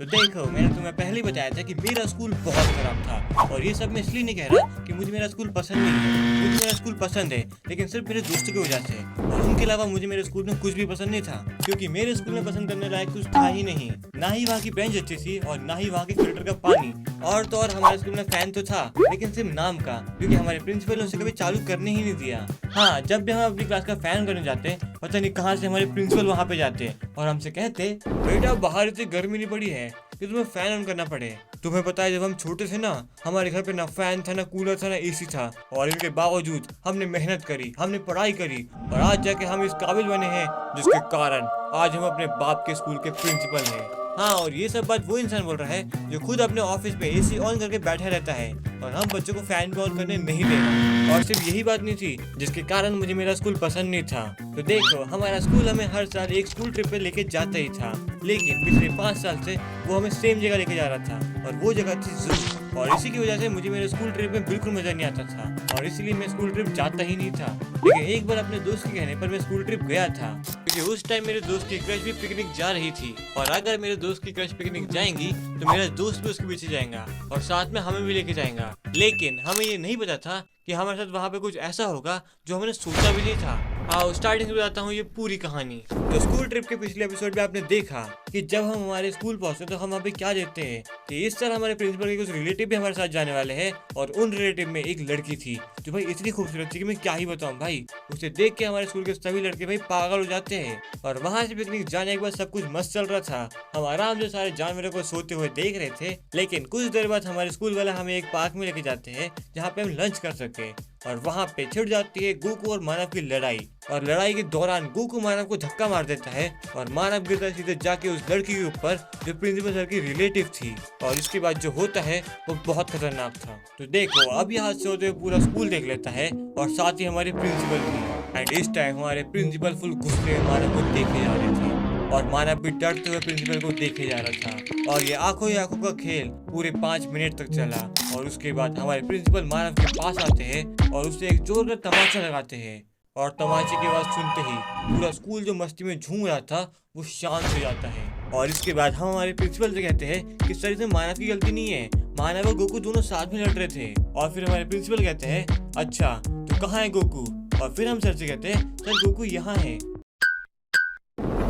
तो देखो, मैंने तुम्हें पहले ही बताया था कि मेरा स्कूल बहुत खराब था, और ये सब मैं इसलिए नहीं कह रहा कि मुझे मेरा स्कूल पसंद नहीं है। मुझे मेरा स्कूल पसंद है, लेकिन सिर्फ मेरे दोस्तों की वजह से, और उनके अलावा मुझे मेरे स्कूल में कुछ भी पसंद नहीं था, क्योंकि मेरे स्कूल में पसंद करने लायक कुछ था ही नहीं। ना ही वहाँ की बेंच अच्छी थी, और ना ही वहाँ के फिल्टर का पानी। और तो और हमारे स्कूल में फैन तो था, लेकिन सिर्फ नाम का, क्योंकि हमारे प्रिंसिपल ने उसे कभी चालू करने ही नहीं दिया। हाँ, जब भी हम अपनी क्लास का फैन करने जाते, पता नहीं कहाँ से हमारे प्रिंसिपल वहाँ पे जाते और हमसे कहते, बेटा बाहर इतनी गर्मी नहीं पड़ी है कि तुम्हें फैन ऑन करना पड़े। तुम्हें पता है, जब हम छोटे थे ना, हमारे घर पे ना फैन था, ना कूलर था, ना एसी था, और इनके बावजूद हमने मेहनत करी, हमने पढ़ाई करी, और आज जाके हम इस काबिल बने हैं जिसके कारण आज हम अपने बाप के स्कूल के प्रिंसिपल हैं। हाँ, और ये सब बात वो इंसान बोल रहा है जो खुद अपने ऑफिस में एसी ऑन करके बैठा रहता है, और हम बच्चों को फैन भी ऑन करने नहीं देना। और सिर्फ यही बात नहीं थी जिसके कारण मुझे मेरा स्कूल पसंद नहीं था। तो देखो, हमारा स्कूल हमें हर साल एक स्कूल ट्रिप पे लेके जाता ही था, लेकिन पिछले 5 साल से वो हमें सेम जगह लेके जा रहा था, और वो जगह थी जू। और इसी की वजह से मुझे मेरे स्कूल ट्रिप में बिल्कुल मजा नहीं आता था, और इसीलिए मैं स्कूल ट्रिप जाता ही नहीं था। लेकिन एक बार अपने दोस्त के कहने पर मैं स्कूल ट्रिप गया था, क्योंकि उस टाइम मेरे दोस्त की क्रश भी पिकनिक जा रही थी, और अगर मेरे दोस्त की क्रश पिकनिक जाएंगी तो मेरा दोस्त भी उसके पीछे जाएगा, और साथ में हमें भी लेके जाएगा। लेकिन हमें ये नहीं पता था कि हमारे साथ वहाँ पे कुछ ऐसा होगा जो हमने सोचा भी नहीं था। आओ स्टार्टिंग से बताता हूँ ये पूरी कहानी। तो स्कूल ट्रिप के पिछले एपिसोड में आपने देखा कि जब हम हमारे स्कूल पहुंचे तो हम वहाँ पे क्या देखते हैं कि इस साल हमारे प्रिंसिपल के कुछ रिलेटिव भी हमारे साथ जाने वाले हैं, और उन रिलेटिव में एक लड़की थी जो भाई इतनी खूबसूरत थी कि मैं क्या ही बताऊं भाई। उसे देख के हमारे स्कूल के सभी लड़के भाई पागल हो जाते हैं। और वहाँ से पिकनिक जाने के बाद सब कुछ मस्त चल रहा था, हम आराम से सारे जानवरों को सोते हुए देख रहे थे। लेकिन कुछ देर बाद हमारे स्कूल वाला हमें एक पार्क में लेके जाते हैं जहाँ पे हम लंच कर सके, और वहाँ पे छिड़ जाती है गोकू और मानव की लड़ाई। और लड़ाई के दौरान गोकू मानव को धक्का मार देता है, और मानव गिरता सीधे जाके उस लड़की के ऊपर जो प्रिंसिपल सर की रिलेटिव थी। और इसके बाद जो होता है वो बहुत खतरनाक था। तो देखो, अब यहाँ से होते हुए पूरा स्कूल देख लेता है, और साथ ही हमारे प्रिंसिपल भी। एंड इस टाइम हमारे प्रिंसिपल फुल गुस्से में मानव को देखे जा रहे थे, और मानव भी डरते हुए प्रिंसिपल को देखे जा रहा था। और ये आंखों ही आंखों का खेल पूरे 5 मिनट तक चला, और उसके बाद हमारे प्रिंसिपल मानव के पास आते हैं और उससे एक जोर का तमाचा लगाते हैं, और तमाचे की आवाज सुनते ही पूरा स्कूल जो मस्ती में झूम रहा था वो शांत हो जाता है। और इसके बाद हम हमारे प्रिंसिपल से कहते हैं कि सर इसमें मानव की गलती नहीं है, मानव और गोकू दोनों साथ में लड़ रहे थे। और फिर हमारे प्रिंसिपल कहते हैं, अच्छा तो कहाँ है गोकू? और फिर हम सर से कहते हैं, सर गोकू यहाँ है।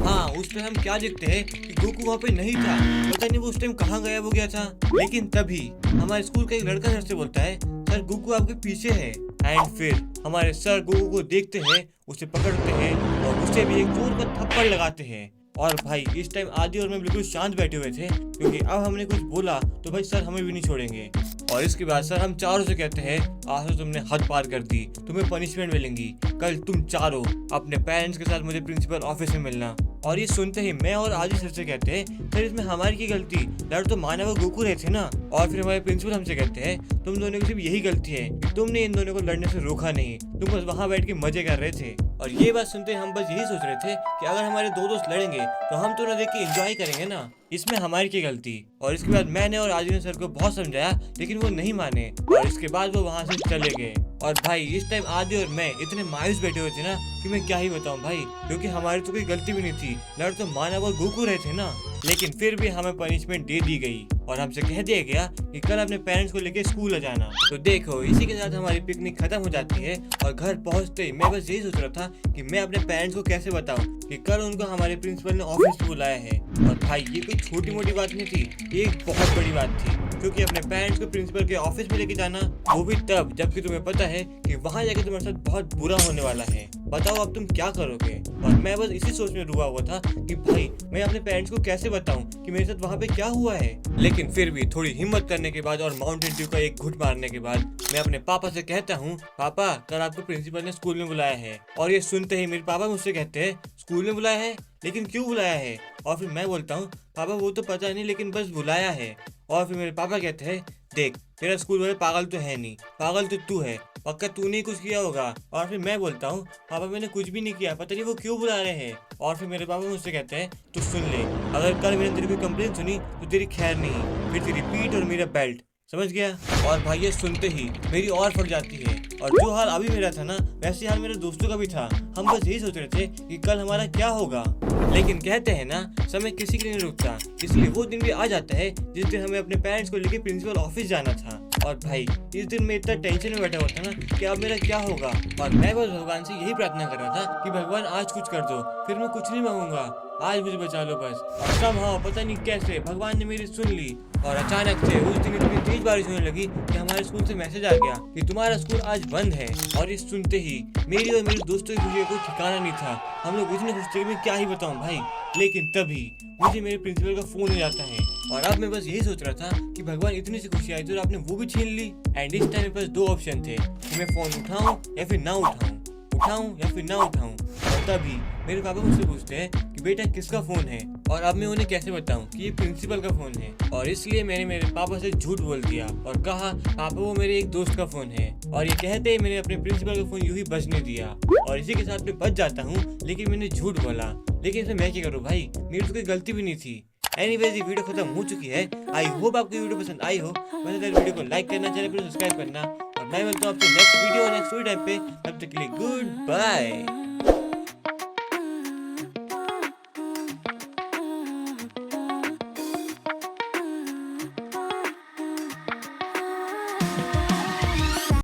हाँ, उस टाइम हम क्या देखते हैं कि गोकू वहाँ पे नहीं था, पता नहीं वो उस टाइम कहाँ गायब हो गया था। लेकिन तभी हमारे स्कूल का एक लड़का सर से बोलता है, सर गोकू आपके पीछे है। एंड फिर हमारे सर गोकू को देखते हैं, उसे पकड़ते हैं, और उसे भी एक जोर का थप्पड़ लगाते हैं। और भाई इस टाइम आदि और मैं बिल्कुल शांत बैठे हुए थे, क्योंकि अब हमने कुछ बोला तो भाई सर हमें भी नहीं छोड़ेंगे। और इसके बाद सर हम चारों से कहते हैं, आज तो तुमने हद पार कर दी, तुम्हें पनिशमेंट मिलेंगी। कल तुम चारों अपने पेरेंट्स के साथ मुझे प्रिंसिपल ऑफिस में मिलना। और ये सुनते ही मैं और आदि सर से कहते हैं, सर इसमें हमारी की गलती, लड़ तो मानव और गोकू रहे थे ना। और फिर हमारे प्रिंसिपल हमसे कहते हैं, तुम दोनों की सिर्फ यही गलती है कि तुमने इन दोनों को लड़ने से रोका नहीं, तुम बस वहाँ बैठ के मजे कर रहे थे। और ये बात सुनते हम बस यही सोच रहे थे कि अगर हमारे दो दोस्त लड़ेंगे तो हम तो ना देख के एंजॉय करेंगे ना, इसमें हमारी की गलती। और इसके बाद मैंने और आदि ने सर को बहुत समझाया, लेकिन वो नहीं माने, और इसके बाद वो वहाँ से चले गए। और भाई इस टाइम आदि और मैं इतने मायूस बैठे हुए थे ना कि मैं क्या ही बताऊं भाई, क्योंकि हमारी तो कोई गलती भी नहीं थी, लड़ तो मानव और गोकू रहे थे ना। लेकिन फिर भी हमें पनिशमेंट दे दी गई, और हमसे कह दिया गया कि कल अपने पेरेंट्स को लेके स्कूल आ जाना। तो देखो, इसी के साथ हमारी पिकनिक खत्म हो जाती है, और घर पहुंचते ही मैं बस यही सोच रहा था कि मैं अपने पेरेंट्स को कैसे बताऊं कि कल उनको हमारे प्रिंसिपल ने ऑफिस में बुलाया है। और भाई ये कोई छोटी मोटी बात नहीं थी, ये एक बहुत बड़ी बात थी, क्योंकि अपने पेरेंट्स को प्रिंसिपल के ऑफिस में लेके जाना, वो भी तब जबकि तुम्हें पता है कि वहाँ जाके तुम्हारे साथ बहुत बुरा होने वाला है। बताओ अब तुम क्या करोगे? और मैं बस इसी सोच में डूबा हुआ था कि भाई मैं अपने पेरेंट्स को कैसे बताऊं कि मेरे साथ वहाँ पे क्या हुआ है। लेकिन फिर भी थोड़ी हिम्मत करने के बाद और माउंटेन ड्यू का एक घुट मारने के बाद मैं अपने पापा से कहता हूँ, पापा कल आपको प्रिंसिपल ने स्कूल में बुलाया है। और ये सुनते ही मेरे पापा मुझसे कहते हैं, स्कूल में बुलाया है, लेकिन क्यों बुलाया है? और फिर मैं बोलता हूँ, पापा वो तो पता नहीं, लेकिन बस बुलाया है। और फिर मेरे पापा कहते हैं, देख तेरा स्कूल वाले पागल तो है नहीं, पागल तो तू है, पक्का तूने ही कुछ किया होगा। और फिर मैं बोलता हूँ, पापा मैंने कुछ भी नहीं किया, पता नहीं वो क्यों बुला रहे हैं। और फिर मेरे पापा मुझसे कहते हैं, तू सुन ले, अगर कल मैंने तेरी कोई कंप्लेन सुनी तो तेरी खैर नहीं, फिर तेरी पीठ और मेरा बेल्ट समझ गया? और भाई ये सुनते ही मेरी और फट जाती है। और जो हाल अभी मेरा था ना, वैसे हाल मेरे दोस्तों का भी था। हम बस यही सोच रहे थे कि कल हमारा क्या होगा। लेकिन कहते हैं ना, समय किसी के लिए नहीं रुकता, इसलिए वो दिन भी आ जाता है जिस दिन हमें अपने पेरेंट्स को लेके प्रिंसिपल ऑफिस जाना था। और भाई इस दिन मैं इतना टेंशन में बैठा हुआ था ना कि अब मेरा क्या होगा। और मैं बस भगवान से यही प्रार्थना कर रहा था कि भगवान आज कुछ कर दो, फिर मैं कुछ नहीं मांगूंगा, आज मुझे बचा लो बस। और somehow पता नहीं कैसे भगवान ने मेरी सुन ली। और अचानक से उस दिन इतनी तेज बारिश होने लगी कि हमारे स्कूल से मैसेज आ गया कि तुम्हारा स्कूल आज बंद है। और इस सुनते ही मेरी और मेरे दोस्तों की खुशी का कोई ठिकाना नहीं था। हम लोग इतने खुश थे कि मैं क्या ही बताऊं भाई। लेकिन तभी मुझे मेरे प्रिंसिपल का फोन हो जाता है। और अब मैं बस यही सोच रहा था कि भगवान इतनी सी खुशी आई तो आपने वो भी छीन ली। एंड इस टाइम मेरे पास दो ऑप्शन थे कि मैं फोन उठाऊं या फिर ना उठाऊं या फिर ना उठाऊं। और तभी मेरे पापा मुझसे पूछते हैं कि बेटा किसका फोन है। और अब मैं उन्हें कैसे बताऊं कि ये प्रिंसिपल का फोन है। और इसलिए मैंने मेरे पापा से झूठ बोल दिया और कहा पापा वो मेरे एक दोस्त का फोन है। और ये कहते ही मैंने अपने प्रिंसिपल का फोन यूं ही बजने दिया। और इसी के साथ मैं बच जाता हूँ, लेकिन मैंने झूठ बोला। लेकिन इसमें मैं क्या करूँ भाई, मेरी तो कोई गलती भी नहीं थी। एनीवेज ये वीडियो खत्म हो चुकी है। आई होप आपको वीडियो पसंद आई हो। वैसे वीडियो को लाइक करना, चैनल को सब्सक्राइब करना। और मैं मिलता हूँ आपसे नेक्स्ट वीडियो नेक्स्ट टाइम पे। तब तक के लिए गुड बाय।